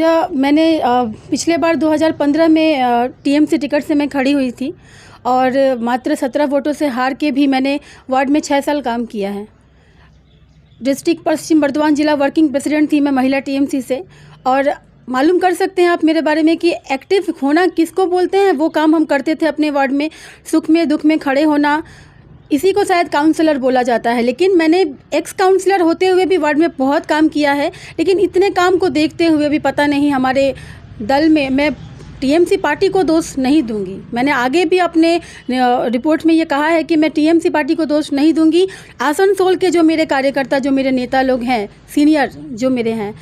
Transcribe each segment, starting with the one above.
मैंने पिछले बार 2015 में टीएमसी टिकट से मैं खड़ी हुई थी और मात्र 17 वोटों से हार के भी मैंने वार्ड में 6 साल काम किया है। डिस्ट्रिक्ट पश्चिम बर्धमान जिला वर्किंग प्रेसिडेंट थी मैं महिला टीएमसी से। और मालूम कर सकते हैं आप मेरे बारे में कि एक्टिव होना किसको बोलते हैं, वो काम हम करते थे अपने वार्ड में। सुख में दुख में खड़े होना, इसी को शायद काउंसलर बोला जाता है। लेकिन मैंने एक्स काउंसलर होते हुए भी वार्ड में बहुत काम किया है। लेकिन इतने काम को देखते हुए भी पता नहीं हमारे दल में, मैं टीएमसी पार्टी को दोष नहीं दूंगी। मैंने आगे भी अपने रिपोर्ट में ये कहा है कि मैं टीएमसी पार्टी को दोष नहीं दूंगी। आसनसोल के जो मेरे कार्यकर्ता, जो मेरे नेता लोग हैं, सीनियर जो मेरे हैं,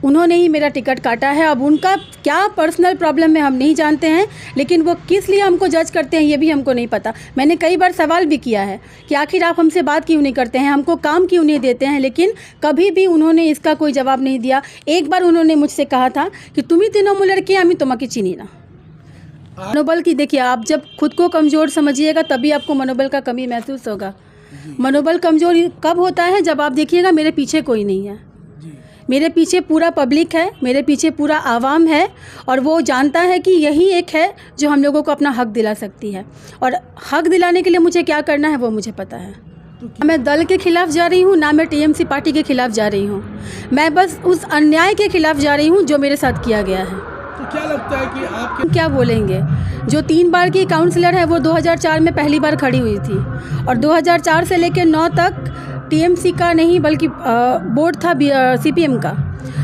उन्होंने ही मेरा टिकट काटा है। अब उनका क्या पर्सनल प्रॉब्लम है हम नहीं जानते हैं, लेकिन वो किस लिए हमको जज करते हैं ये भी हमको नहीं पता। मैंने कई बार सवाल भी किया है कि आखिर आप हमसे बात क्यों नहीं करते हैं, हमको काम क्यों नहीं देते हैं, लेकिन कभी भी उन्होंने इसका कोई जवाब नहीं दिया। एक बार उन्होंने मुझसे कहा था कि तुम्ही तृणमूल लड़की आम्ही तुम्हें चिनी ना। मनोबल की देखिए, आप जब खुद को कमज़ोर समझिएगा तभी आपको मनोबल का कमी महसूस होगा। मनोबल कमज़ोर कब होता है, जब आप देखिएगा मेरे पीछे कोई नहीं है। मेरे पीछे पूरा पब्लिक है, मेरे पीछे पूरा आवाम है और वो जानता है कि यही एक है जो हम लोगों को अपना हक दिला सकती है। और हक दिलाने के लिए मुझे क्या करना है वो मुझे पता है। तो मैं दल के खिलाफ जा रही हूँ, ना मैं टीएमसी पार्टी के खिलाफ जा रही हूँ। मैं बस उस अन्याय के खिलाफ जा रही हूँ जो मेरे साथ किया गया है। तो क्या लगता है कि आप क्या बोलेंगे? जो 3 बार की काउंसलर है वो 2004 में पहली बार खड़ी हुई थी और 2004 से लेकर 9 तक टीएमसी का नहीं बल्कि बोर्ड था सीपीएम का।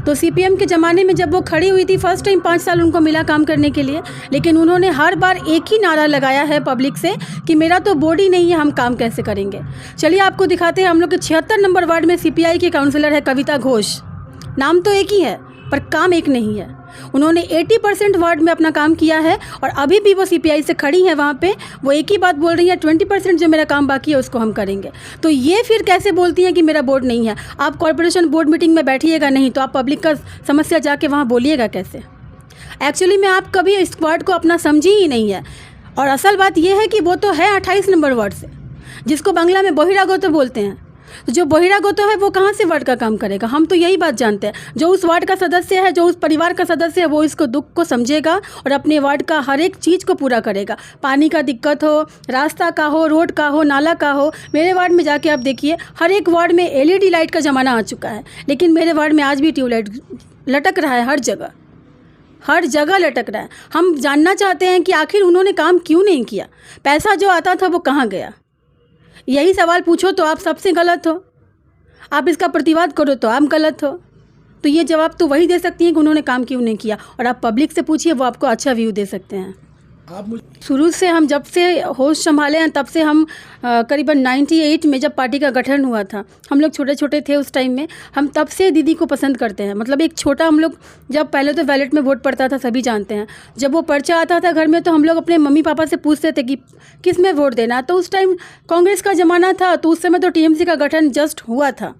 तो सीपीएम के ज़माने में जब वो खड़ी हुई थी, फर्स्ट टाइम 5 साल उनको मिला काम करने के लिए। लेकिन उन्होंने हर बार एक ही नारा लगाया है पब्लिक से कि मेरा तो बोर्ड ही नहीं है, हम काम कैसे करेंगे। चलिए आपको दिखाते हैं। हम लोग के 76 नंबर वार्ड में सीपीआई की काउंसलर है कविता घोष। नाम तो एक ही है पर काम एक नहीं है। उन्होंने 80% वार्ड में अपना काम किया है और अभी भी वो सीपीआई से खड़ी हैं वहाँ पे। वो एक ही बात बोल रही है, 20% जो मेरा काम बाकी है उसको हम करेंगे। तो ये फिर कैसे बोलती हैं कि मेरा बोर्ड नहीं है? आप कॉर्पोरेशन बोर्ड मीटिंग में बैठिएगा नहीं तो आप पब्लिक का समस्या जाके वहाँ बोलिएगा कैसे? एक्चुअली में आप कभी इस वार्ड को अपना समझी ही नहीं है। और असल बात यह है कि वो तो है 28 नंबर वार्ड से, जिसको बांग्ला में बहिरागत बोलते हैं। तो जो बहिरागत है वो कहाँ से वार्ड का काम करेगा? हम तो यही बात जानते हैं। जो उस वार्ड का सदस्य है, जो उस परिवार का सदस्य है, वो इसको दुख को समझेगा और अपने वार्ड का हर एक चीज़ को पूरा करेगा। पानी का दिक्कत हो, रास्ता का हो, रोड का हो, नाला का हो। मेरे वार्ड में जाके आप देखिए, हर एक वार्ड में LED लाइट का ज़माना आ चुका है, लेकिन मेरे वार्ड में आज भी ट्यूबलाइट लटक रहा है। हर जगह लटक रहा है। हम जानना चाहते हैं कि आखिर उन्होंने काम क्यों नहीं किया? पैसा जो आता था वो कहाँ गया? यही सवाल पूछो तो आप सबसे गलत हो, आप इसका प्रतिवाद करो तो आप गलत हो। तो ये जवाब तो वही दे सकती हैं कि उन्होंने काम क्यों नहीं किया। और आप पब्लिक से पूछिए, वो आपको अच्छा व्यू दे सकते हैं। शुरू से हम जब से होश संभाले हैं तब से हम करीबन 98 में जब पार्टी का गठन हुआ था, हम लोग छोटे छोटे थे उस टाइम में, हम तब से दीदी को पसंद करते हैं। मतलब एक छोटा, हम लोग जब पहले तो बैलेट में वोट पड़ता था, सभी जानते हैं। जब वो पर्चा आता था घर में तो हम लोग अपने मम्मी पापा से पूछते थे कि किस में वोट देना। तो उस टाइम कांग्रेस का ज़माना था, तो उस समय तो टीएमसी का गठन जस्ट हुआ था।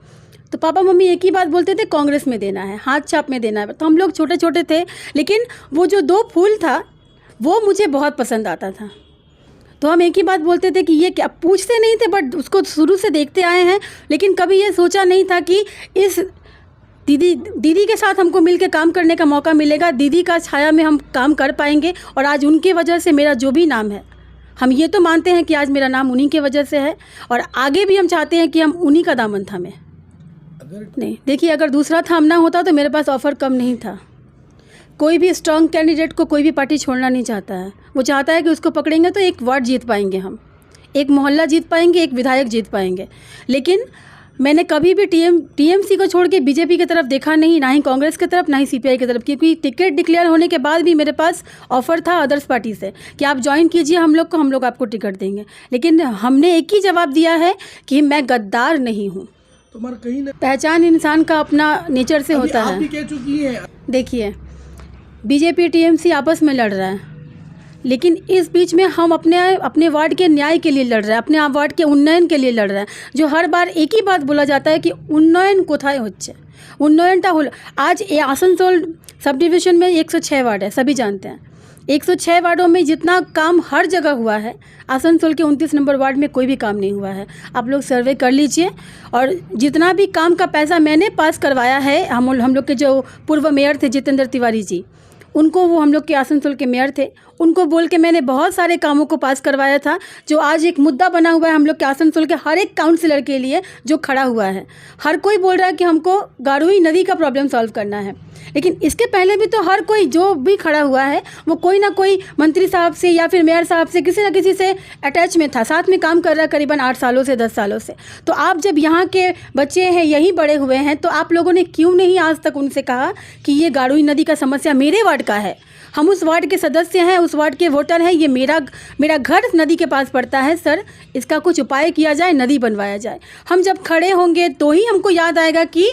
तो पापा मम्मी एक ही बात बोलते थे, कांग्रेस में देना है, हाथ छाप में देना है। तो हम लोग छोटे छोटे थे, लेकिन वो जो 2 फूल था वो मुझे बहुत पसंद आता था। तो हम एक ही बात बोलते थे कि ये क्या, पूछते नहीं थे बट उसको शुरू से देखते आए हैं। लेकिन कभी ये सोचा नहीं था कि इस दीदी के साथ हमको मिलकर काम करने का मौका मिलेगा, दीदी का छाया में हम काम कर पाएंगे। और आज उनके वजह से मेरा जो भी नाम है, हम ये तो मानते हैं कि आज मेरा नाम उन्हीं के वजह से है और आगे भी हम चाहते हैं कि हम उन्हीं का दामन थामें। नहीं देखिए, अगर दूसरा थामना होता तो मेरे पास ऑफ़र कम नहीं था। कोई भी स्ट्रांग कैंडिडेट को कोई भी पार्टी छोड़ना नहीं चाहता है। वो चाहता है कि उसको पकड़ेंगे तो एक वार्ड जीत पाएंगे, हम एक मोहल्ला जीत पाएंगे, एक विधायक जीत पाएंगे। लेकिन मैंने कभी भी टीएमसी को छोड़ के बीजेपी की तरफ देखा नहीं, ना ही कांग्रेस की तरफ, ना ही सीपीआई की तरफ। क्योंकि टिकट डिक्लेयर होने के बाद भी मेरे पास ऑफ़र था अदर्स पार्टी से कि आप ज्वाइन कीजिए हम लोग को, हम लोग आपको टिकट देंगे। लेकिन हमने एक ही जवाब दिया है कि मैं गद्दार नहीं हूँ। पहचान इंसान का अपना नेचर से होता है। कह चुकी है। देखिए, बीजेपी टीएमसी आपस में लड़ रहा है, लेकिन इस बीच में हम अपने वार्ड के न्याय के लिए लड़ रहे हैं, अपने वार्ड के उन्नयन के लिए लड़ रहे हैं। जो हर बार एक ही बात बोला जाता है कि उन्नयन कोथाय होच्छे, उन्नयनटा होल। आज आसनसोल सब डिविजन में 106 वार्ड है, सभी जानते हैं। 106 वार्डों में जितना काम हर जगह हुआ है, आसनसोल के 29 नंबर वार्ड में कोई भी काम नहीं हुआ है। आप लोग सर्वे कर लीजिए, और जितना भी काम का पैसा मैंने पास करवाया है, हम लोग के जो पूर्व मेयर थे जितेंद्र तिवारी जी, उनको, वो हम लोग के आसनसोल के मेयर थे, उनको बोल के मैंने बहुत सारे कामों को पास करवाया था, जो आज एक मुद्दा बना हुआ है हम लोग के आसनसोल के हर एक काउंसलर के लिए जो खड़ा हुआ है। हर कोई बोल रहा है कि हमको गारुई नदी का प्रॉब्लम सॉल्व करना है, लेकिन इसके पहले भी तो हर कोई जो भी खड़ा हुआ है वो कोई ना कोई मंत्री साहब से या फिर मेयर साहब से किसी ना किसी से अटैच में था, साथ में काम कर रहा है करीबन 8 सालों से 10 सालों से। तो आप जब यहाँ के बच्चे हैं, यहीं बड़े हुए हैं, तो आप लोगों ने क्यों नहीं आज तक उनसे कहा कि ये गारुई नदी का समस्या मेरे वार्ड का है, हम उस वार्ड के सदस्य हैं, उस वार्ड के वोटर हैं, ये मेरा घर नदी के पास पड़ता है सर, इसका कुछ उपाय किया जाए, नदी बनवाया जाए। हम जब खड़े होंगे तो ही हमको याद आएगा कि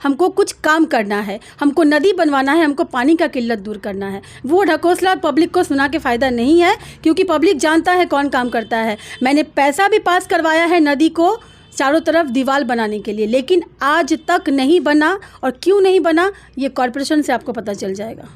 हमको कुछ काम करना है, हमको नदी बनवाना है, हमको पानी का किल्लत दूर करना है। वो ढकोसला पब्लिक को सुना के फ़ायदा नहीं है, क्योंकि पब्लिक जानता है कौन काम करता है। मैंने पैसा भी पास करवाया है नदी को चारों तरफ दीवार बनाने के लिए, लेकिन आज तक नहीं बना, और क्यों नहीं बना ये कॉरपोरेशन से आपको पता चल जाएगा।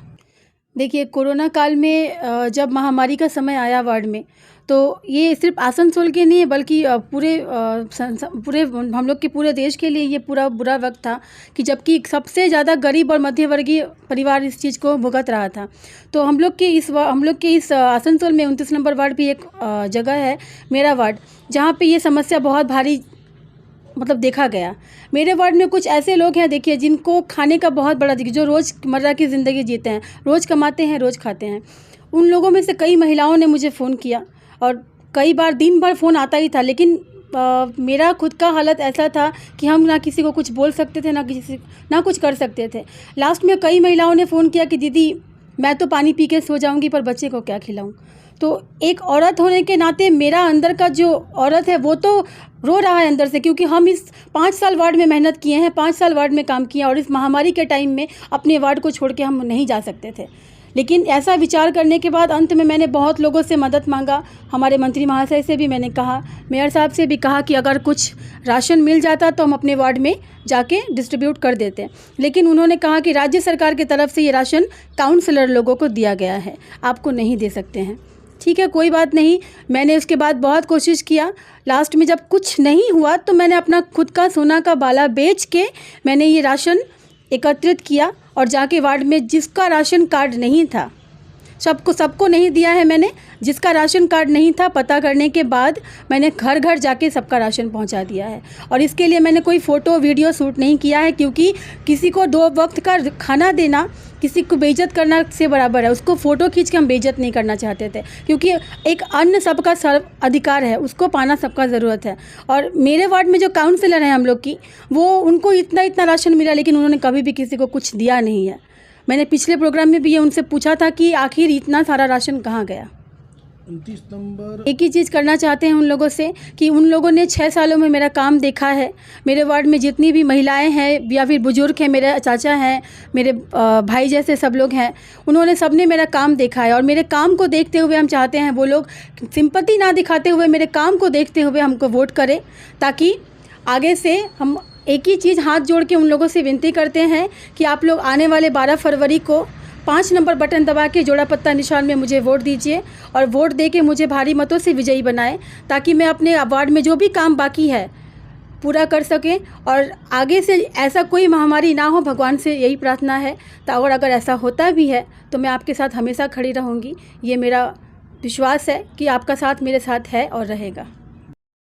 देखिए, कोरोना काल में जब महामारी का समय आया वार्ड में, तो ये सिर्फ आसनसोल के नहीं है बल्कि पूरे हम लोग के पूरे देश के लिए ये पूरा बुरा वक्त था, कि जबकि सबसे ज़्यादा गरीब और मध्यवर्गीय परिवार इस चीज़ को भुगत रहा था। तो हम लोग के इस आसनसोल में 29 नंबर वार्ड भी एक जगह है, मेरा वार्ड, जहाँ पे ये समस्या बहुत भारी मतलब देखा गया। मेरे वार्ड में कुछ ऐसे लोग हैं, देखिए, जिनको खाने का बहुत बड़ा जो रोज़मर्रा की ज़िंदगी जीते हैं, रोज़ कमाते हैं, रोज़ खाते हैं। उन लोगों में से कई महिलाओं ने मुझे फ़ोन किया, और कई बार दिन भर फ़ोन आता ही था, लेकिन मेरा खुद का हालत ऐसा था कि हम ना किसी को कुछ बोल सकते थे, ना कुछ कर सकते थे। लास्ट में कई महिलाओं ने फ़ोन किया कि दीदी मैं तो पानी पी के सो जाऊँगी, पर बच्चे को क्या खिलाऊँ। तो एक औरत होने के नाते मेरा अंदर का जो औरत है वो तो रो रहा है अंदर से, क्योंकि हम इस 5 साल वार्ड में मेहनत किए हैं, 5 साल वार्ड में काम किए, और इस महामारी के टाइम में अपने वार्ड को छोड़ के हम नहीं जा सकते थे। लेकिन ऐसा विचार करने के बाद अंत में मैंने बहुत लोगों से मदद मांगा। हमारे मंत्री महाशय से भी मैंने कहा, मेयर साहब से भी कहा कि अगर कुछ राशन मिल जाता तो हम अपने वार्ड में जाके डिस्ट्रीब्यूट कर देते, लेकिन उन्होंने कहा कि राज्य सरकार की तरफ से ये राशन काउंसलर लोगों को दिया गया है, आपको नहीं दे सकते हैं। ठीक है, कोई बात नहीं। मैंने उसके बाद बहुत कोशिश किया, लास्ट में जब कुछ नहीं हुआ तो मैंने अपना खुद का सोना का बाला बेच के मैंने ये राशन एकत्रित किया, और जाके वार्ड में जिसका राशन कार्ड नहीं था, सबको नहीं दिया है मैंने। जिसका राशन कार्ड नहीं था, पता करने के बाद मैंने घर घर जाके सबका राशन पहुंचा दिया है। और इसके लिए मैंने कोई फ़ोटो वीडियो शूट नहीं किया है, क्योंकि किसी को 2 वक्त का खाना देना किसी को बेइज्जत करना से बराबर है। उसको फ़ोटो खींच के हम बेइज्जत नहीं करना चाहते थे, क्योंकि एक अन्न सबका सर्व अधिकार है, उसको पाना सबका ज़रूरत है। और मेरे वार्ड में जो काउंसलर हैं हम लोग की, वो उनको इतना राशन मिला, लेकिन उन्होंने कभी भी किसी को कुछ दिया नहीं है। मैंने पिछले प्रोग्राम में भी ये उनसे पूछा था कि आखिर इतना सारा राशन कहाँ गया। 29 नंबर एक ही चीज़ करना चाहते हैं उन लोगों से कि उन लोगों ने 6 सालों में मेरा काम देखा है। मेरे वार्ड में जितनी भी महिलाएं हैं या फिर बुजुर्ग हैं, मेरे चाचा हैं, मेरे भाई जैसे सब लोग हैं, उन्होंने सबने मेरा काम देखा है। और मेरे काम को देखते हुए हम चाहते हैं वो लोग सिंपैथी ना दिखाते हुए मेरे काम को देखते हुए हमको वोट करें, ताकि आगे से हम एक ही चीज़ हाथ जोड़ के उन लोगों से विनती करते हैं कि आप लोग आने वाले 12 फरवरी को 5 नंबर बटन दबा के जोड़ा पत्ता निशान में मुझे वोट दीजिए, और वोट दे के मुझे भारी मतों से विजयी बनाएं, ताकि मैं अपने वार्ड में जो भी काम बाकी है पूरा कर सकें, और आगे से ऐसा कोई महामारी ना हो, भगवान से यही प्रार्थना है। तो अगर ऐसा होता भी है तो मैं आपके साथ हमेशा खड़ी रहूँगी। ये मेरा विश्वास है कि आपका साथ मेरे साथ है और रहेगा।